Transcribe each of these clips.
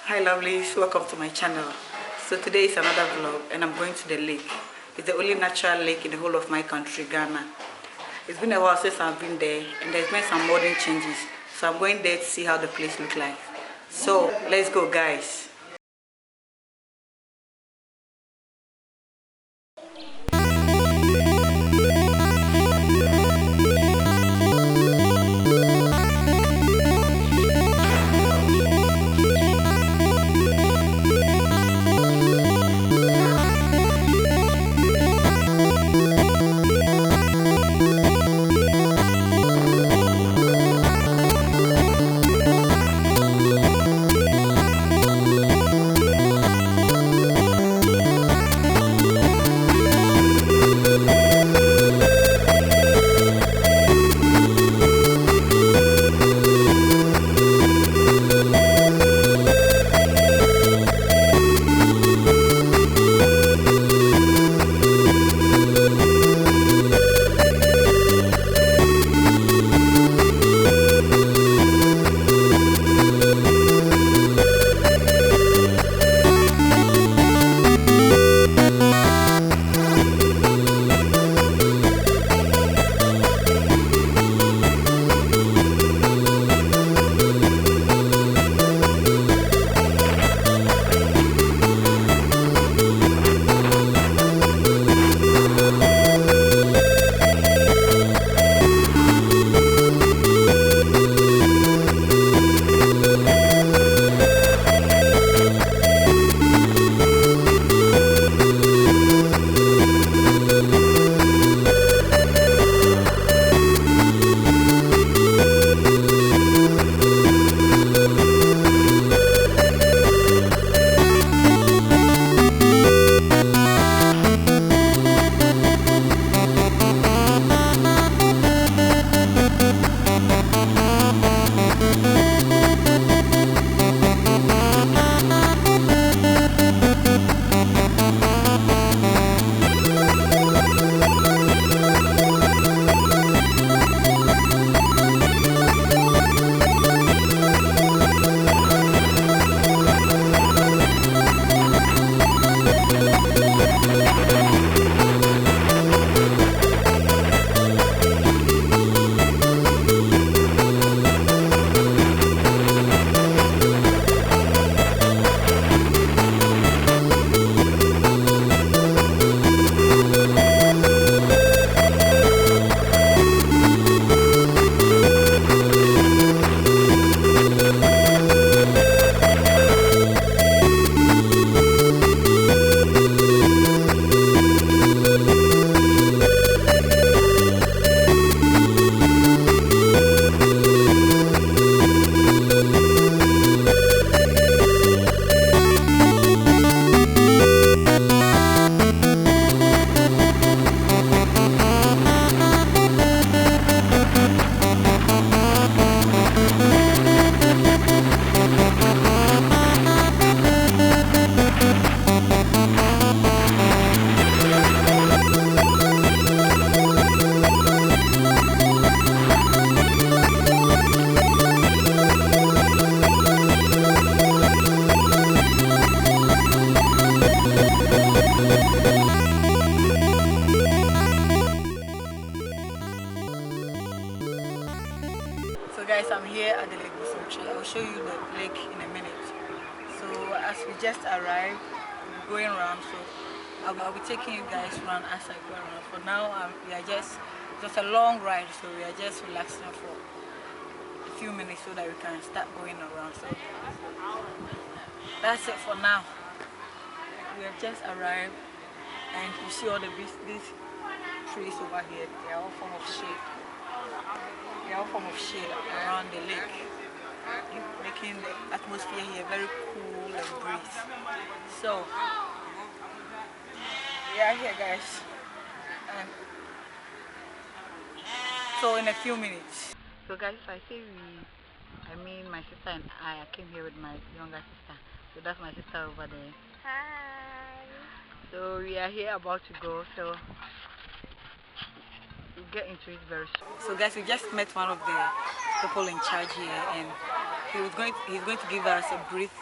Hi lovelies, welcome to my channel. So today is another vlog and I'm going to the lake. It's the only natural lake in the whole of my country, Ghana. It's been a while since I've been there and there's been some modern changes. So I'm going there to see how the place looks like. So let's go guys. So guys, I'm here at the Lake Busumchi. I'll show you the lake in a minute. So as we just arrived, we're going around. So I'll be taking you guys around as I go around. For now, we are just a long ride, so we are just relaxing for a few minutes so that we can start going around. So that's it for now. We have just arrived, and you see all these trees over here. They are all form of shade. They are all form of shade around the lake, making the atmosphere here very cool and breeze. So we are here, guys, and so in a few minutes. So guys, if I say I mean my sister and I came here with my younger sister. So that's my sister over there. Hi. So we are here about to go. So we'll get into it very soon. So guys, we just met one of the people in charge here, and he's going to give us a brief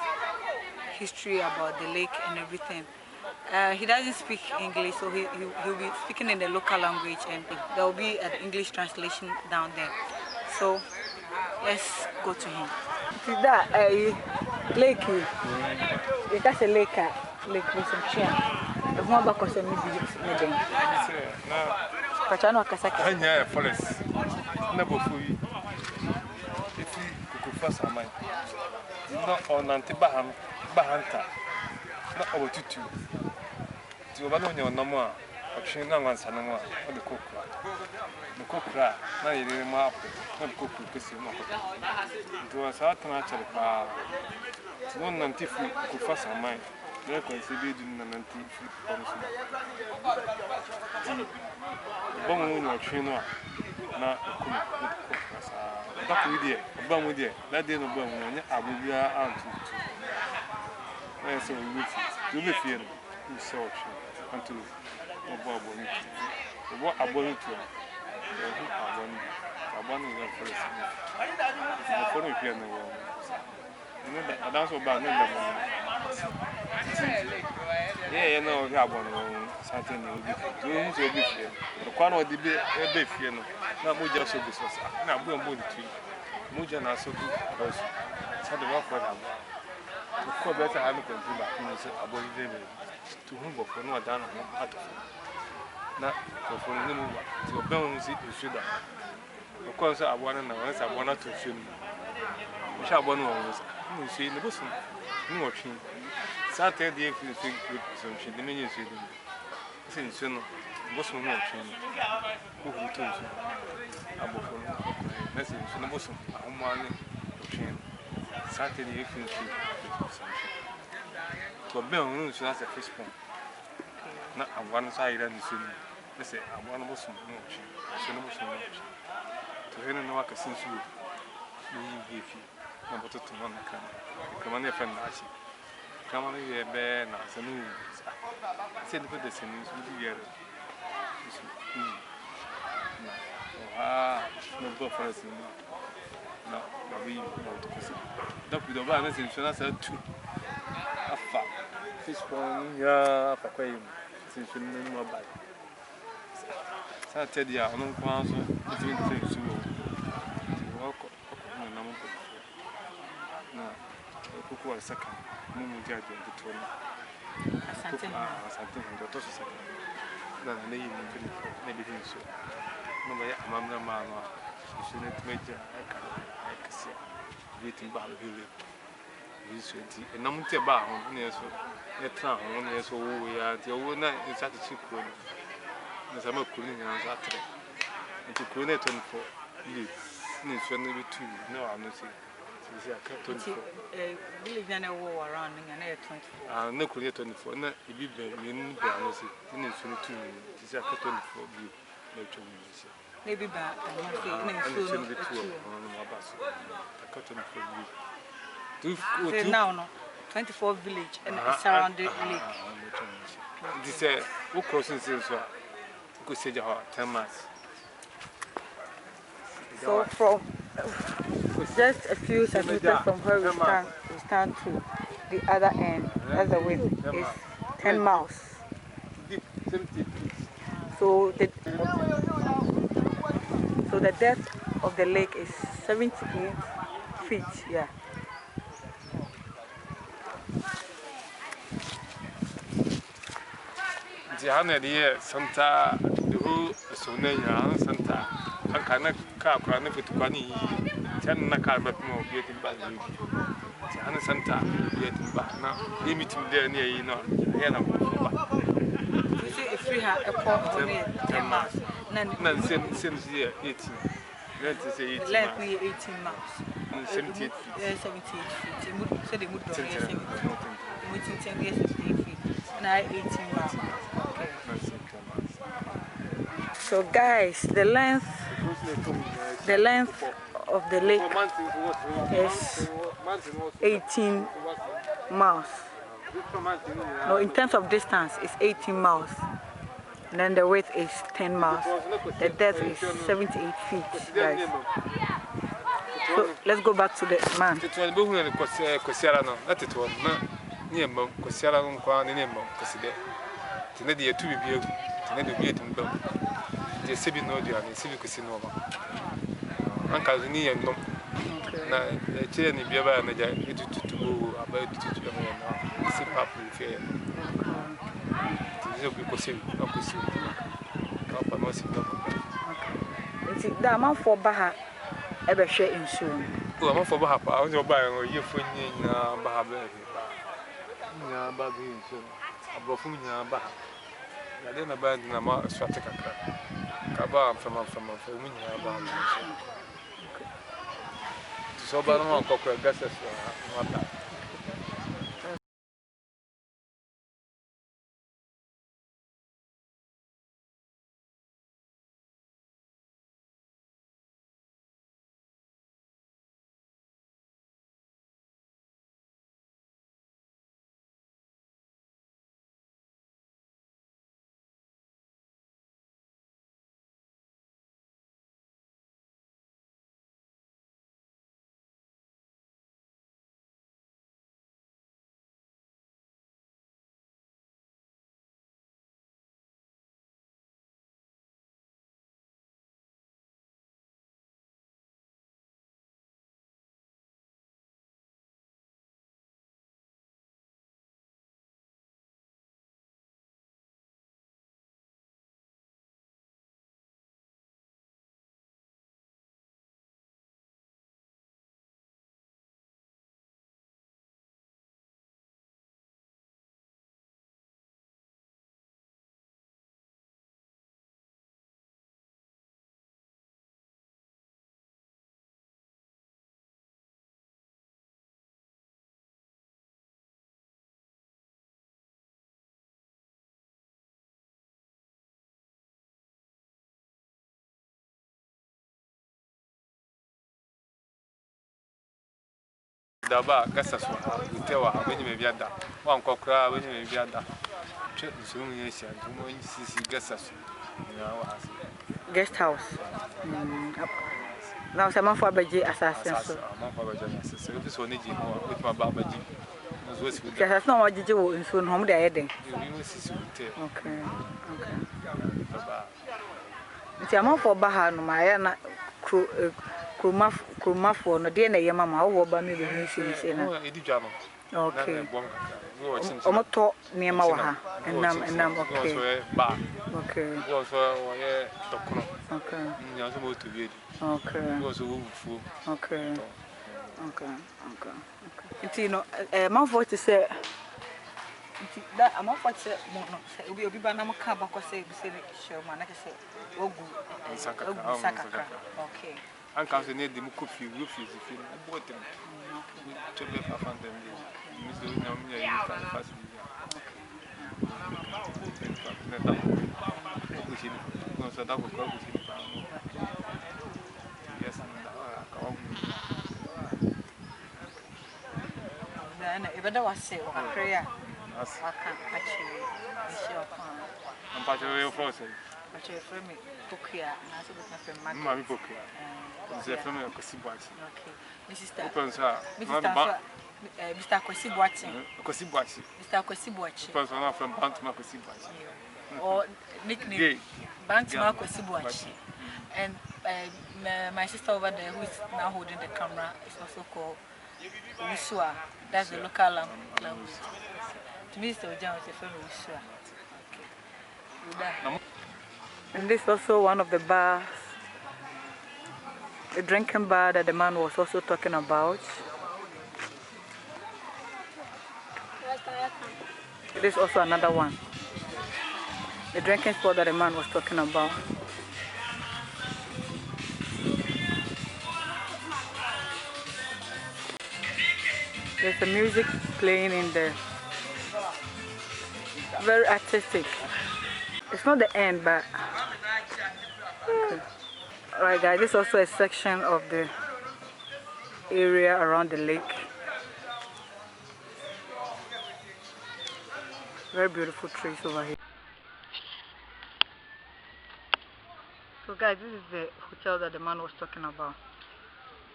history about the lake and everything. He doesn't speak English, so he'll be speaking in the local language, and there will be an English translation down there. So let's go to him. See that lake, you can say lake with some chair. The one back of some meeting. Pachano Kasaka. I know forest. Never for you. If you could first have mine. Not on Antibaham, Bahanta. Not over to Giovanni no more. But she no one's no more. The cook. The cook, now you didn't map. Not cook, because you know. It was hard to naturally. One antifu could first have mine. They considered in an antifu. Bon, no trainer. Now, back with you, a bum with you. That didn't burn when I will be out to. I say, you will feel you saw until Bob what I want to. I want to go first. I follow you here. I don't know about yeah, you know, we have one something will be here. The corner of the big piano, not much also this was not going to tree. Mujan also good. Said the rock for them. To call better, I look at a body to whom for no down out of not for the move to a bones it is sugar. Of course, I want to know once I wanted to swim. We shall one was in the bosom. No watching. Saturday, if you think with some shit, the minions with them. Since you know, bosom watching. Who told you? About message in the bosom. I'm one watching. Saturday, if you think with some shit. To a bell news as a fish pond. Not on one side and soon. They say, I'm one bosom watching. I should know so much. To hear no work since you give you. Number 2 to 1 come on, friend. Come on, you're bad. I said, put the same together. No buffers. No, we want to see. Doctor, the violence insurance are 2. A fat fish pond, yeah, for quail. Since you know more about Saturday, I don't want to between the things you walk on a number. No, cook was second. Mumu judge the 20. Something the toss second. Then I need maybe so. No, my mamma, she shouldn't make it. I can see waiting by the village. A number about a town, only so we are the old night is at the cheap room. As I'm a cooling and Saturday. And to coolate 24 years, needs to be 2. No, I'm not saying. Village and a war around and air 24. No, could 24. Not if you be in Brancy, in 22. It's a 24 view. Maybe back and soon be 2 on my bus. A 24 view. Now, no 24 village and a surrounding lake. This is who crossing since you could say 10 miles. So, from just a few centimeters from where we stand to the other end, that's the width, is 10 miles. So the depth of the lake is 78 feet, yeah. The Santa, the whole Sonaya, Santa, I cannot car chronic with 20 10 car but more getting back. Hannah Santa, getting back now. They meet him there near you know. You see, if we have a port on it, 10 miles, none since year 18. Let's say 18 miles. 18 miles. 78 feet. 78 feet. So they would be 78 feet. Now 18 miles. Okay. So guys, the length of the lake is 18 miles. No, in terms of distance, it's 18 miles. And then the width is 10 miles. The depth is 78 feet, guys. So let's go back to the man. near Mum, Cosella on Quan in Mum, Casside. Tinedy to be built, Tinedy be to Bum. The Sibi Nodia and Civic Casino. Uncle near Mum. A chair in Biaba and to go about to see Papa fair. Because the amount for Baha ever share in soon. I'm for Bahapa. I was your buyer or you for Bahaba. Baby, above whom you are Baha. I didn't abandon a more strategic cabal from whom you are bound. So, but I'm on Cocker Gasses. Daba, Gassas, we tell her when you may be at that. One cockra when you may be at that. Soon, yes, and two more Gassas. Guest house. Now, some for Baji assassin. So, this one is with my babaji. That's not what you do in soon home there. Okay. It's a month for Baha, no, my Kruma for no dear name, Mamma, or Bammy, okay. Omoto near Mawaha, and I'm okay. Okay. Okay. Okay. Okay. It's you know, my voice is that I'm off what said, will be Banama Caba, say, Sherman, like I said, Ogu, okay. Uncle need the Mukufi refuse if you bought them. To be found them. Mr. Namia, fast. Yes, and even though I say, prayer, I can't actually I'm part of your process. But you're from me, book here, and I said, with my Mammy book here. Is a family of Cossibuati. Okay. Mr. Cossibuati. Cossibuati. Mr. Cossibuati. Person from Bantama Cossibuati. Or nickname Bantama Cossibuati. And my sister over there, who is now holding the camera, is also called Wisua. That's the local language. To me, Mr. Ojan is a friend of Wisua. And this is also one of the bars, the drinking bar that the man was also talking about. This is also another one, the drinking spot that the man was talking about. There's the music playing in there, very artistic. It's not the end, but okay. Alright guys, this is also a section of the area around the lake. Very beautiful trees over here. So guys, this is the hotel that the man was talking about,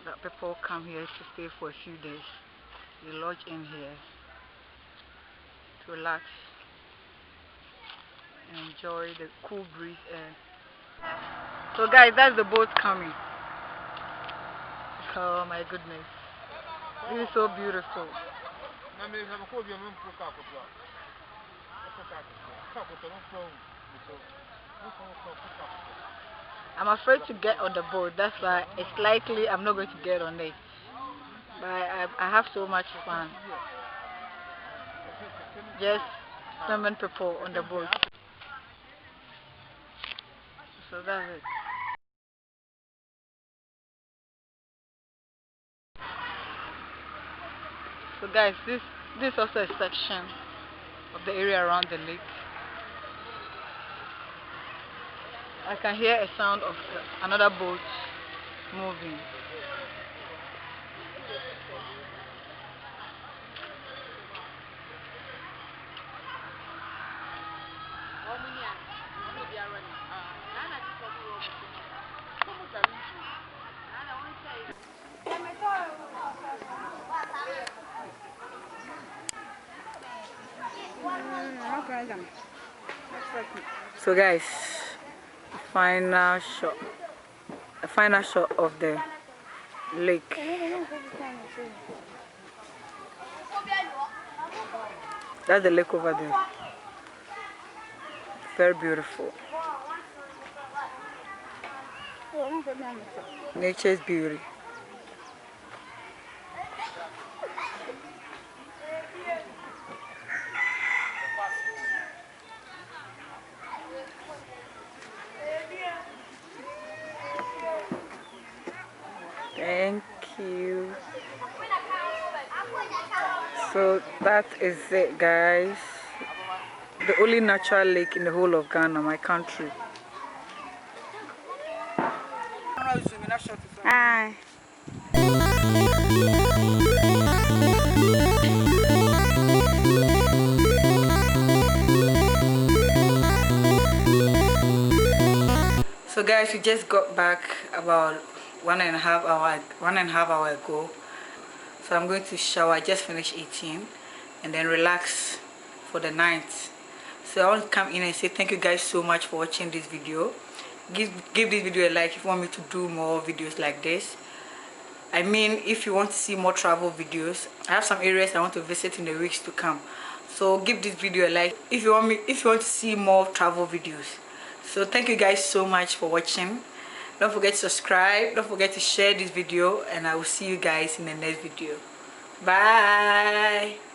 that people come here to stay for a few days. They lodge in here. relax and enjoy the cool breeze air. So guys, that's the boat coming. Oh my goodness, this is so beautiful. I'm afraid to get on the boat, that's why it's likely I'm not going to get on it. But I have so much fun just swimming people on the boat. So that's it. So guys, this is also a section of the area around the lake. I can hear a sound of another boat moving. So guys, a final shot of the lake. That's the lake over there. Very beautiful. Nature's beauty. Thank you. So that is it, guys. The only natural lake in the whole of Ghana, my country. Hi. So guys, we just got back about 1.5 hour ago. So I'm going to shower. I just finished eating and then relax for the night. So I want to come in and say thank you guys so much for watching this video. Give this video a like if you want me to do more videos like this. I mean, if you want to see more travel videos, I have some areas I want to visit in the weeks to come. So give this video a like if you want to see more travel videos. So thank you guys so much for watching. Don't forget to subscribe, don't forget to share this video, and I will see you guys in the next video. Bye.